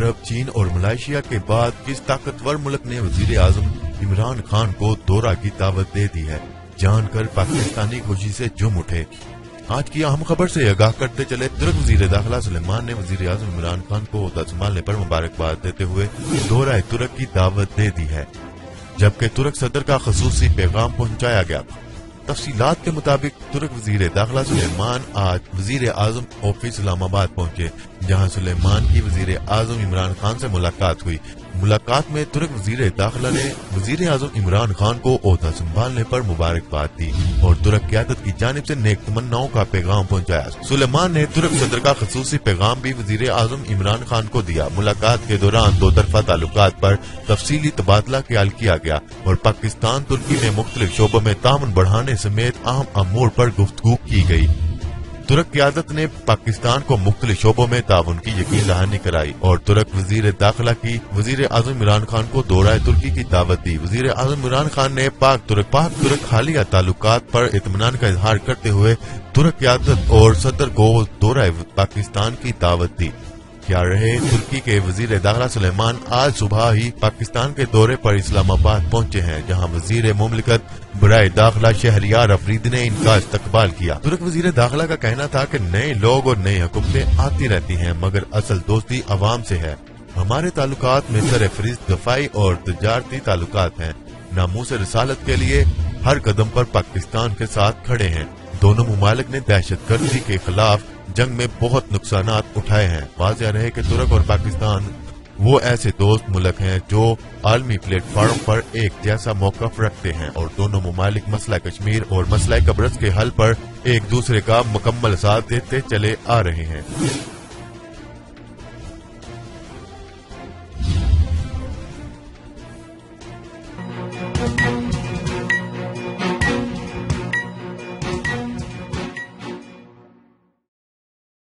अरब, चीन और मलेशिया के बाद किस ताकतवर मुल्क ने वजीर आजम इमरान खान को दौरा की दावत दे दी है, जानकर पाकिस्तानी खुशी से झूम उठे। आज की अहम खबर से आगाह करते चले, तुर्क वजीर दाखिला सुलेमान ने वजीर आजम इमरान खान को ओहदा संभालने पर मुबारकबाद देते हुए दौरा तुर्क की दावत दे दी है, जबकि तुर्क सदर का खसूसी पैगाम पहुंचाया गया था। तफसीलात के मुताबिक तुर्क वजीर दाखिला सुलेमान आज वजीर आजम ऑफिस इस्लामाबाद पहुंचे, जहां सुलेमान की वजीर आजम इमरान खान से मुलाकात हुई। मुलाकात में तुर्क वजीर दाखिला ने वजीर आजम इमरान खान को ओहदा संभालने पर मुबारकबाद दी और तुर्क क़यादत की जानिब से नेक तमन्नाओं का पैगाम पहुंचाया। सुलेमान ने तुर्क सदर का खसूसी पैगाम भी वजीर आजम इमरान खान को दिया। मुलाकात के दौरान दो तरफा ताल्लुकात पर तफसीली तबादला ख्याल किया गया और पाकिस्तान तुर्की में मुख्तलिफ शोबों में ताउन बढ़ाने समेत अहम अमूर पर गुफ्तगू की गई। तुर्क क़यादत ने पाकिस्तान को मुख्तलिफ शोबों में ताउन की यकीन दहानी कराई और तुर्क वजीर दाखिला की वजीर आजम इमरान खान को दौरा तुर्की की दावत दी। वजीर आजम इमरान खान ने पाक तुर्क हालिया ताल्लुकात पर इत्मीनान का इजहार करते हुए तुर्क क़यादत और सदर को दौरा पाकिस्तान की दावत दी। क्या रहे, तुर्की के वजीर दाखिला सुलेमान आज सुबह ही पाकिस्तान के दौरे पर इस्लामाबाद पहुंचे हैं, जहां वजीर मुमलिकत बराए दाखिला शहरियार अफरीदी ने इनका इस्तकबाल किया। तुर्क वजीर दाखिला का कहना था कि नए लोग और नई हुकूमतें आती रहती हैं, मगर असल दोस्ती अवाम से है। हमारे ताल्लुकात में सरफरिस्त दफाई और तजारती ताल्लुकात हैं। नामूस रिसालत के लिए हर कदम पर पाकिस्तान के साथ खड़े हैं। दोनों मुमालिक ने दहशतगर्दी के खिलाफ जंग में बहुत नुकसानात उठाए हैं। वाज़ेह रहे कि तुर्क और पाकिस्तान वो ऐसे दोस्त मुल्क हैं जो आलमी प्लेटफार्म पर एक जैसा मौक़िफ़ रखते हैं और दोनों मुमालिक मसला कश्मीर और मसला कब्रस के हल पर एक दूसरे का मुकम्मल साथ देते चले आ रहे हैं।